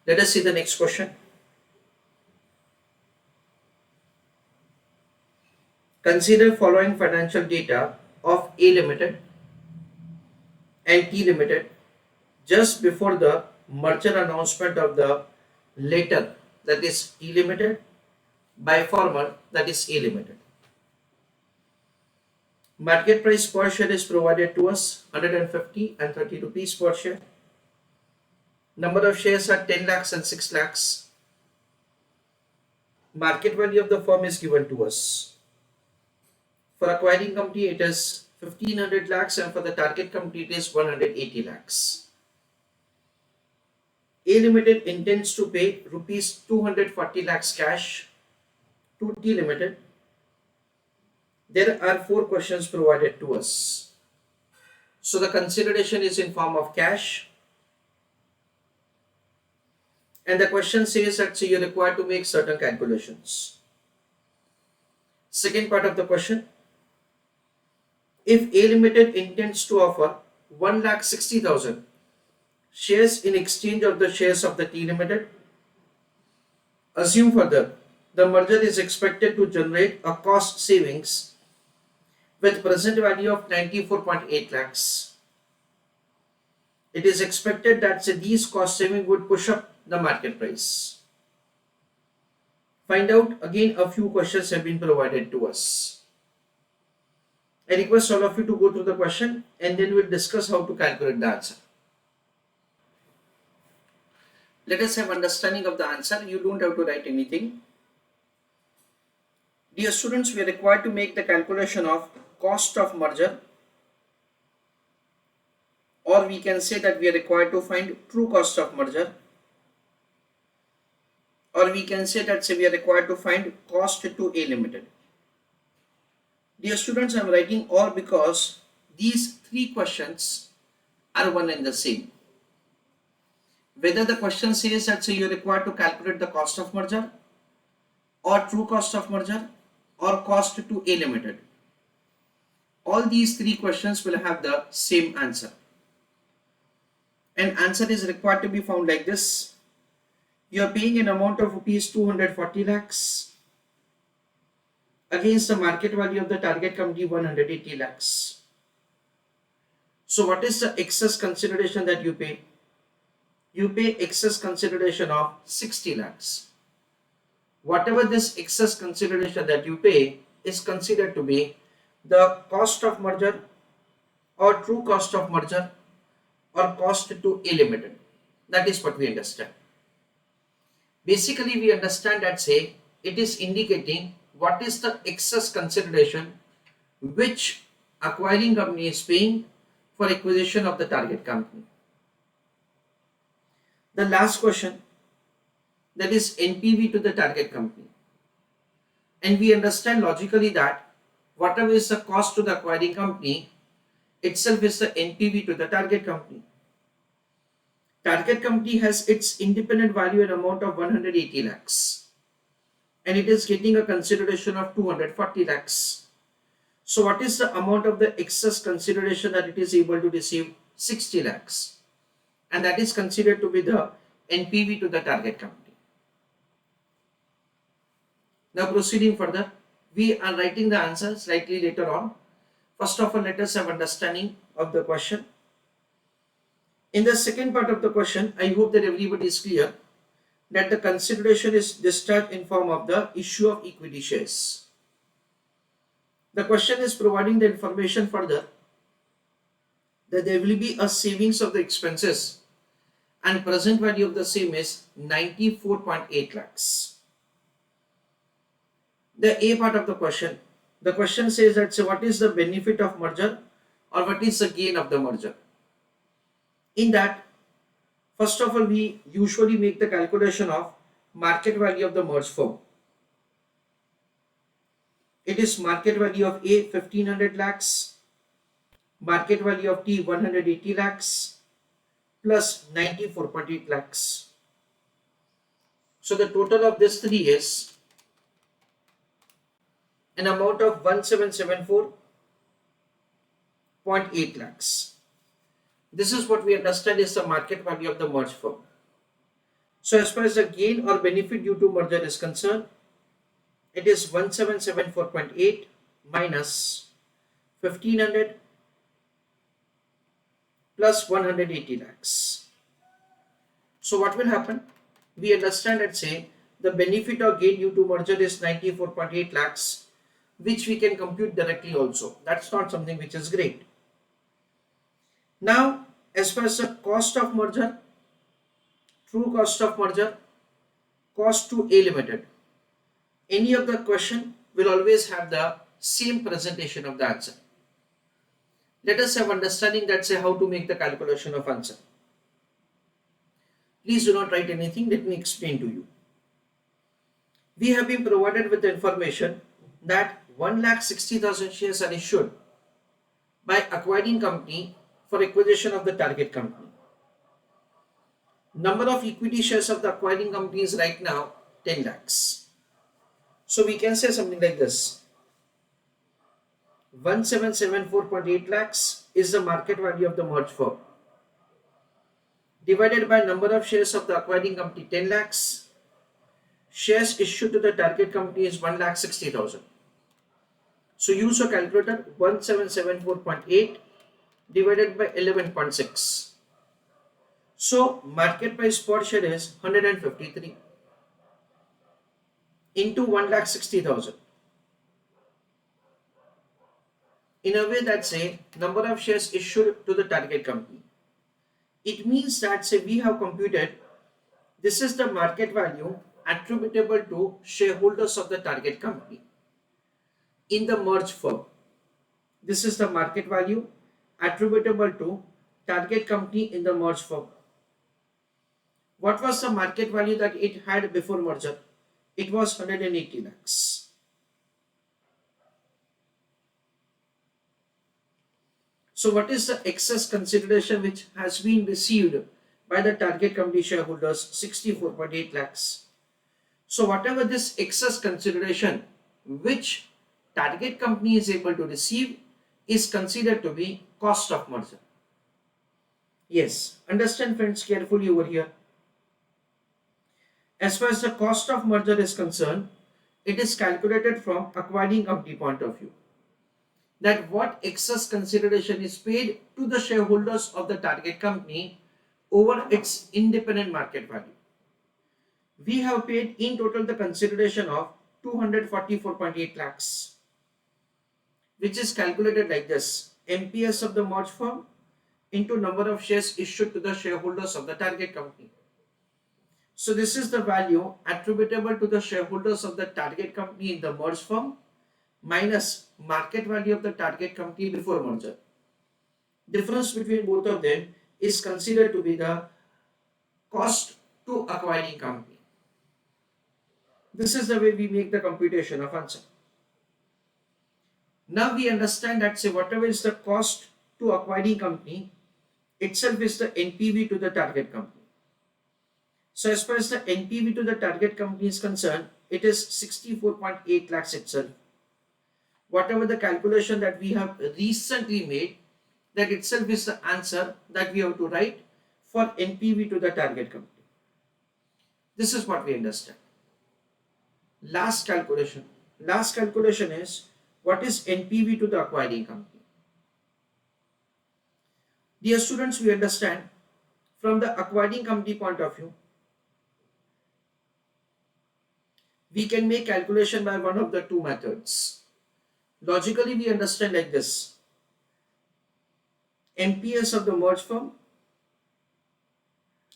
Let us see the next question. Consider following financial data of A Limited and T Limited just before the merger announcement of the latter, that is T Limited, by former, that is A Limited. Market price per share is provided to us 150 and 30 rupees per share. Number of shares are 10 lakhs and 6 lakhs. Market value of the firm is given to us. For acquiring company it is 1500 lakhs and for the target company it is 180 lakhs. A Limited intends to pay rupees 240 lakhs cash to T Limited. There are 4 questions provided to us. So the consideration is in form of cash. And the question says that you're required to make certain calculations. Second part of the question. If A Limited intends to offer 1,60,000 shares in exchange of the shares of the T Limited, assume further the merger is expected to generate a cost savings with present value of 94.8 lakhs. It is expected that these cost savings would push up the market price. Find out. Again, a few questions have been provided to us. I request all of you to go through the question and then we'll discuss how to calculate the answer. Let us have understanding of the answer. You don't have to write anything. Dear students, we are required to make the calculation of cost of merger, or we can say that we are required to find true cost of merger, or we can say that we are required to find cost to A Limited. Dear students, I am writing all because these 3 questions are one and the same. Whether the question says that you are required to calculate the cost of merger, or true cost of merger, or cost to A Limited, all these 3 questions will have the same answer. And answer is required to be found like this. You are paying an amount of rupees 240 lakhs against the market value of the target company 180 lakhs. So what is the excess consideration that you pay? You pay excess consideration of 60 lakhs. Whatever this excess consideration that you pay is considered to be the cost of merger, or true cost of merger, or cost to A Limited. That is what we understand. Basically, we understand that it is indicating what is the excess consideration which acquiring company is paying for acquisition of the target company. The last question, that is NPV to the target company. And we understand logically that whatever is the cost to the acquiring company itself is the NPV to the target company. Target company has its independent value and amount of 180 lakhs. And it is getting a consideration of 240 lakhs. So what is the amount of the excess consideration that it is able to receive? 60 lakhs. And that is considered to be the NPV to the target company. Now proceeding further, we are writing the answer slightly later on. First of all, let us have understanding of the question. In the second part of the question, I hope that everybody is clear that the consideration is discharged in form of the issue of equity shares. The question is providing the information further that there will be a savings of the expenses and present value of the same is 94.8 lakhs. The A part of the question says that what is the benefit of merger, or what is the gain of the merger? In that, first of all, we usually make the calculation of market value of the merged firm. It is market value of A 1500 lakhs, market value of T 180 lakhs plus 94.8 lakhs. So the total of this 3 is an amount of 1774.8 lakhs. This is what we understand is the market value of the merged firm. So as far as the gain or benefit due to merger is concerned, it is 1774.8 minus 1500 plus 180 lakhs. So what will happen? We understand that say the benefit or gain due to merger is 94.8 lakhs, which we can compute directly also. That's not something which is great. Now, as far as the cost of merger, true cost of merger, cost to A Limited, any of the question will always have the same presentation of the answer. Let us have understanding that say how to make the calculation of answer. Please do not write anything, let me explain to you. We have been provided with the information that 1,60,000 shares are issued by acquiring company for acquisition of the target company. Number of equity shares of the acquiring company is right now 10 lakhs. So we can say something like this. 1774.8 lakhs is the market value of the merged firm. Divided by number of shares of the acquiring company 10 lakhs. Shares issued to the target company is 1,60,000. So use your calculator. 1774.8 divided by 11.6. So market price per share is 153 into 1,60,000. In a way that say number of shares issued to the target company. It means that say we have computed this is the market value attributable to shareholders of the target company in the merged firm. This is the market value attributable to target company in the merged firm. What was the market value that it had before merger? It was 180 lakhs. So what is the excess consideration which has been received by the target company shareholders? 64.8 lakhs. So whatever this excess consideration which target company is able to receive is considered to be cost of merger. Yes, understand friends carefully over here. As far as the cost of merger is concerned, it is calculated from acquiring company point of view. That what excess consideration is paid to the shareholders of the target company over its independent market value. We have paid in total the consideration of 244.8 lakhs, which is calculated like this: MPS of the merged firm into number of shares issued to the shareholders of the target company. So this is the value attributable to the shareholders of the target company in the merged firm minus market value of the target company before merger. Difference between both of them is considered to be the cost to acquiring company. This is the way we make the computation of answer. Now we understand that say whatever is the cost to acquiring company itself is the NPV to the target company. So as far as the NPV to the target company is concerned, it is 64.8 lakhs itself. Whatever the calculation that we have recently made, that itself is the answer that we have to write for NPV to the target company. This is what we understand. Last calculation. Last calculation is what is NPV to the acquiring company. Dear students, we understand from the acquiring company point of view, we can make calculation by one of the two methods. Logically, we understand like this: MPS of the merged firm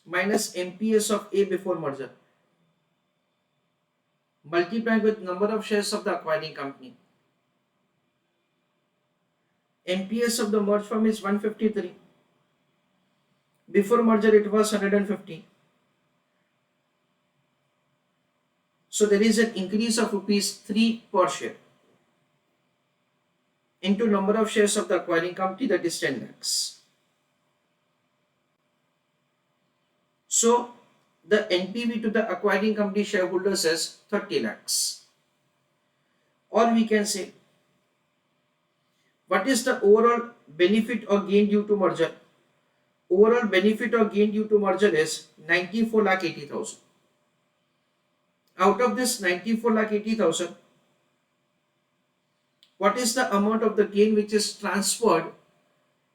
minus MPS of A before merger multiplied with number of shares of the acquiring company. MPS of the merged firm is 153. Before merger it was 150. So there is an increase of ₹3 per share into number of shares of the acquiring company, that is 10 lakhs. So the NPV to the acquiring company shareholders is 30 lakhs. Or we can say, what is the overall benefit or gain due to merger? Overall benefit or gain due to merger is 94,80,000. Out of this 94 lakh 80,000, what is the amount of the gain which is transferred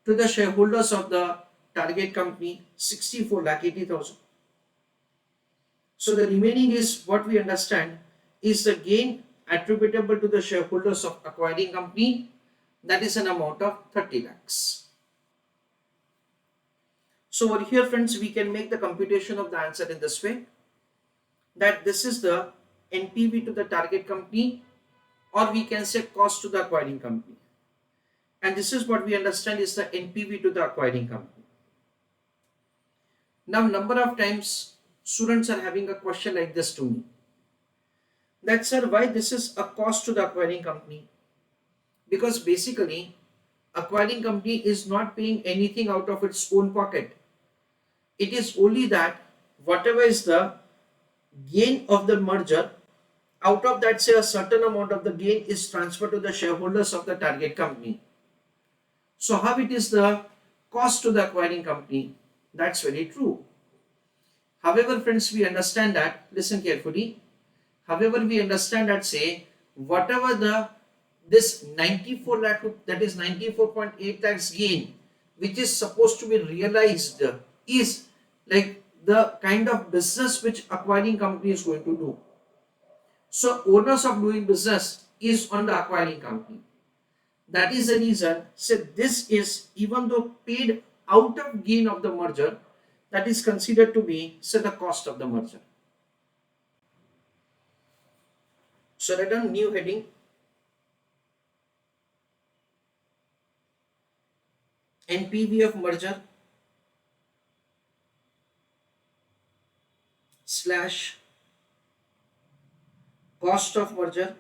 to the shareholders of the target company? 64 lakh 80,000. So the remaining is what we understand is the gain attributable to the shareholders of acquiring company, that is an amount of 30 lakhs. So over here friends, we can make the computation of the answer in this way, that this is the NPV to the target company, or we can say cost to the acquiring company, and this is what we understand is the NPV to the acquiring company. Now number of times students are having a question like this to me, that sir, why this is a cost to the acquiring company? Because basically acquiring company is not paying anything out of its own pocket. It is only that whatever is the gain of the merger, out of that, say a certain amount of the gain is transferred to the shareholders of the target company. So how it is the cost to the acquiring company? That's very true. However friends, we understand that, listen carefully, however we understand that, say whatever the this 94 lakh, that is 94.8 lakhs gain which is supposed to be realized, is like the kind of business which acquiring company is going to do. So owners of doing business is on the acquiring company. That is the reason, say this is, even though paid out of gain of the merger, that is considered to be, say, the cost of the merger. So write down new heading, NPV of merger slash cost of merger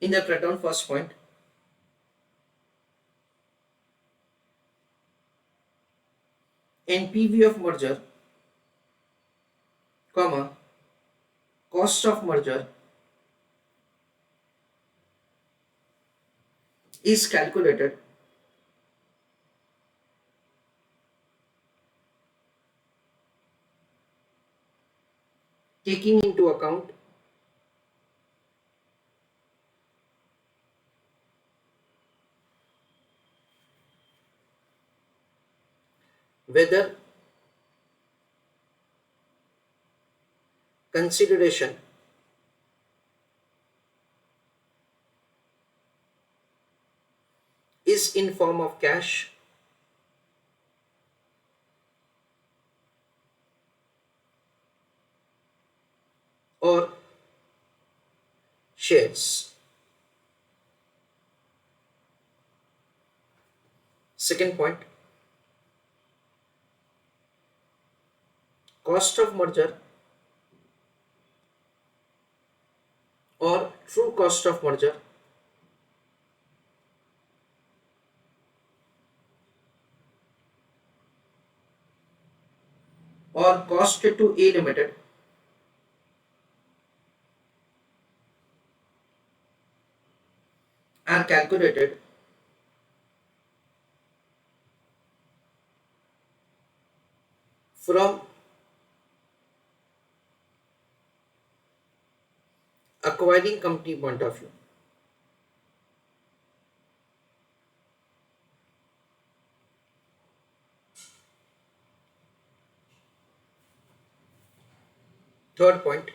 in the write down first point, NPV of merger, comma, cost of merger is calculated taking into account whether consideration is in form of cash or shares. Second point, cost of merger or true cost of merger or cost to A Limited are calculated from acquiring company point of view. Third point,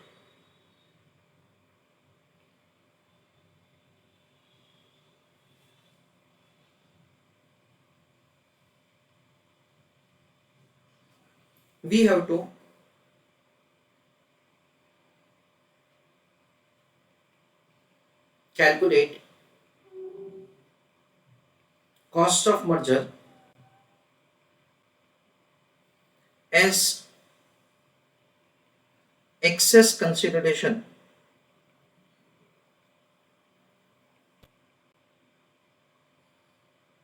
we have to calculate cost of merger as excess consideration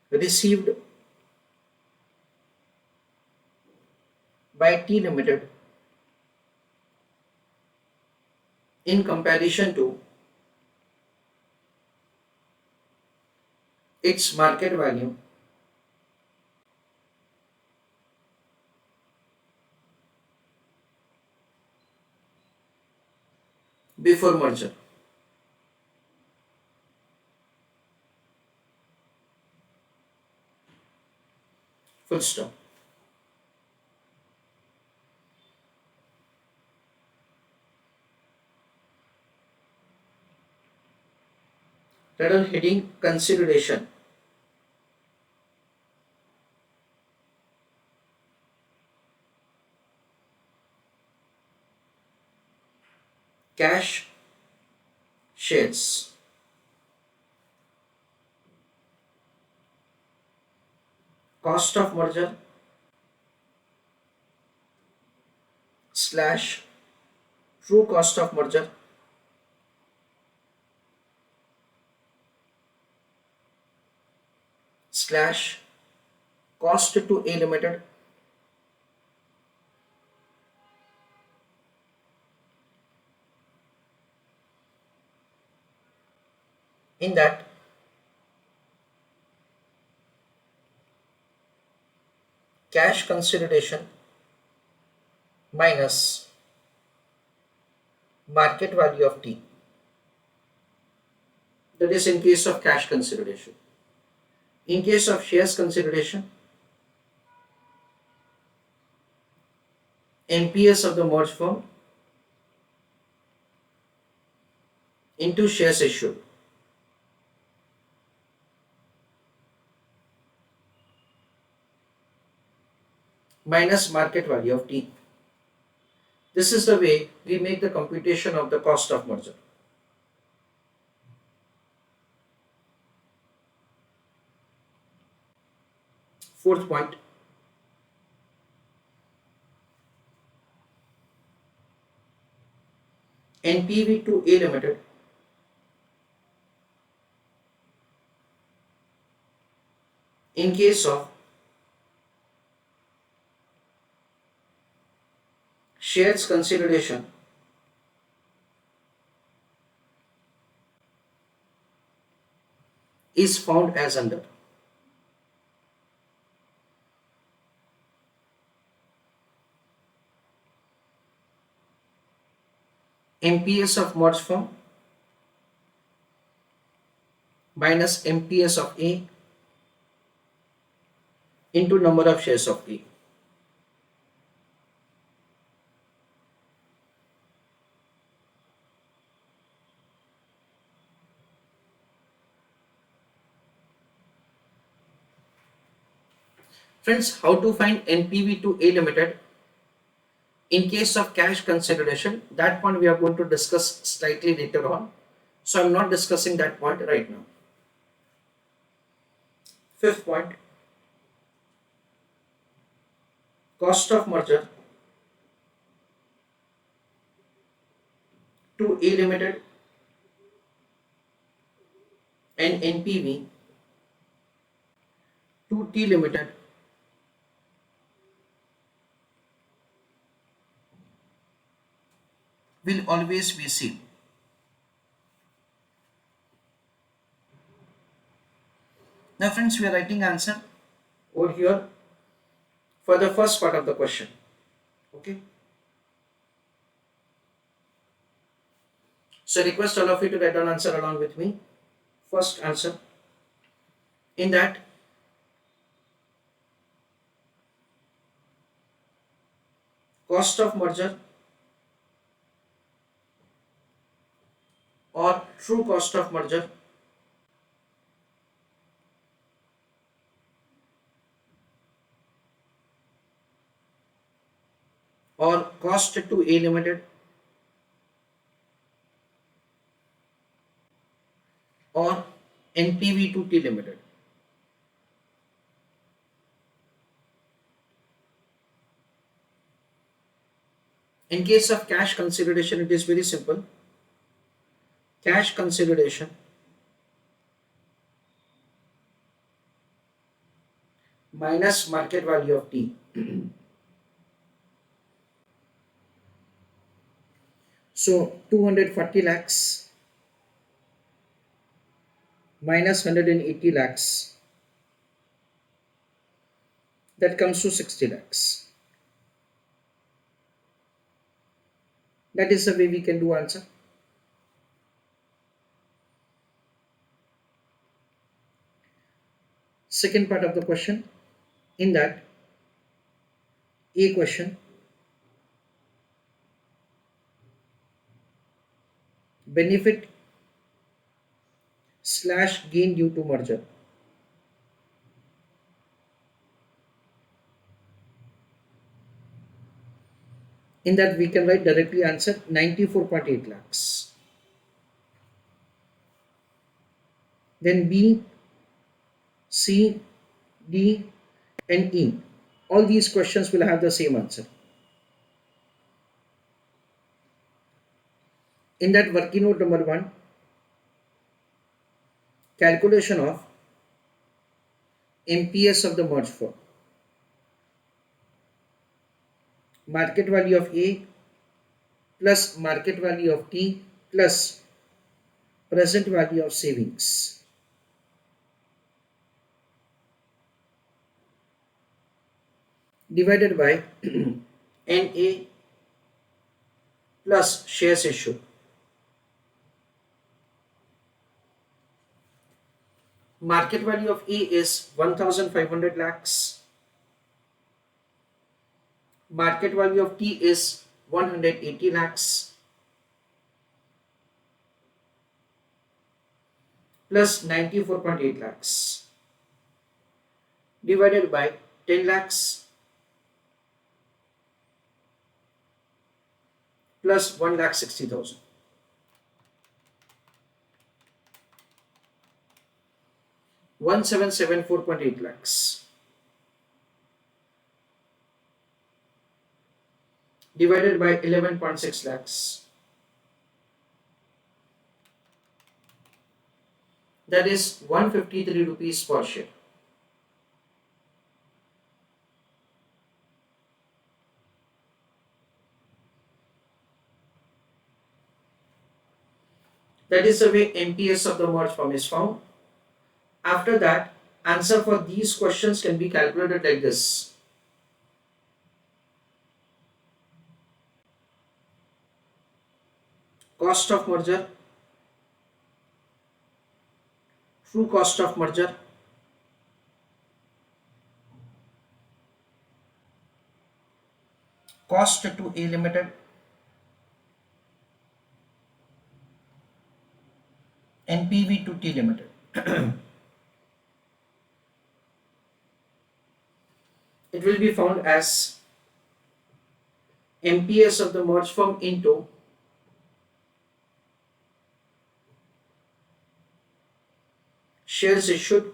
received by T Limited in comparison to its market value before merger. Full stop. Title heading consideration. Cash shares. Cost of merger slash true cost of merger slash cost to A Limited in that cash consideration minus market value of T. That is in case of cash consideration. In case of shares consideration, NPS of the merged firm into shares issued minus market value of T. This is the way we make the computation of the cost of merger. Fourth point, NPV to A Limited in case of shares consideration is found as under MPS of merged firm minus MPS of A into number of shares of A. Friends, how to find NPV to A Limited in case of cash consideration? That point we are going to discuss slightly later on. So I'm not discussing that point right now. Fifth point, cost of merger to A Limited and NPV to T Limited will always be seen. Now friends, we are writing answer over here for the first part of the question. Okay. So request all of you to write down answer along with me. First answer, in that cost of merger or true cost of merger or cost to A Limited or NPV to T Limited. In case of cash consideration, it is very simple. Cash consideration minus market value of T. So 240 lakhs minus 180 lakhs, that comes to 60 lakhs. That is the way we can do answer. second part of the question. In that, A question, benefit slash gain due to merger. In that, we can write directly answer 94.8 lakhs. Then B, C, D, and E. All these questions will have the same answer. In that working note number 1, calculation of MPS of the merged firm. Market value of A plus market value of T plus present value of savings. Divided by NA plus shares issued. Market value of A is 1500 lakhs. Market value of T is 180 lakhs plus 94.8 lakhs divided by 10 lakhs plus 1,60,000. 1774.8 lakhs divided by 11.6 lakhs, that is 153 rupees per share. That is the way MPS of the merged firm is found. After that, answer for these questions can be calculated like this. Cost of merger, true cost of merger, cost to A Limited, NPV to T Limited. It will be found as MPS of the merged firm into shares issued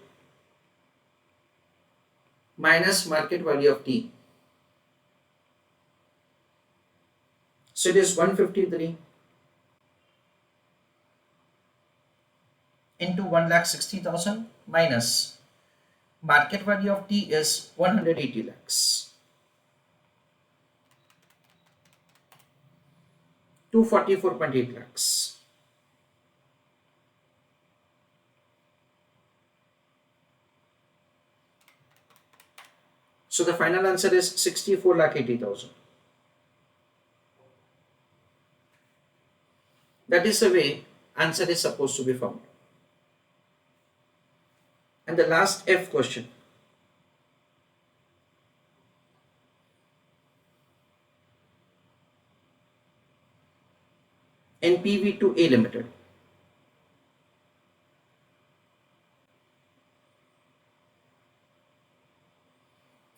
minus market value of T. So it is 153 into 1,60,000 minus market value of T is 180 lakhs. 244.8 lakhs. So the final answer is 64,80,000. That is the way answer is supposed to be found. And the last F question. NPV to A Limited.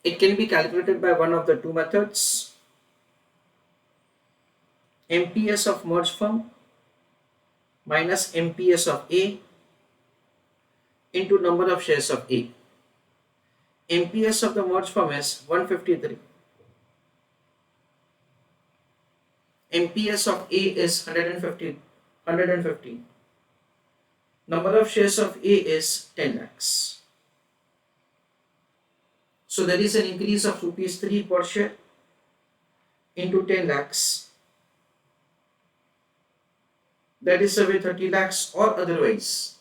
It can be calculated by one of the two methods. MPS of merged firm minus MPS of A into number of shares of A. MPS of the merged firm is 153. MPS of A is 150. Number of shares of A is 10 lakhs. So there is an increase of rupees 3 per share into 10 lakhs. That is away 30 lakhs or otherwise.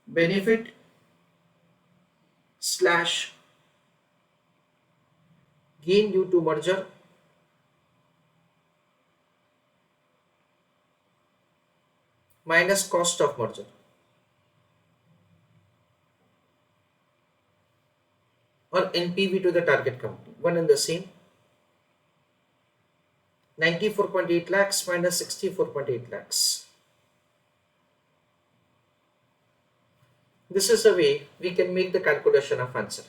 Benefit slash gain due to merger minus cost of merger. or NPV to the target company? One and the same. 94.8 lakhs minus 64.8 lakhs. This is a way we can make the calculation of answer.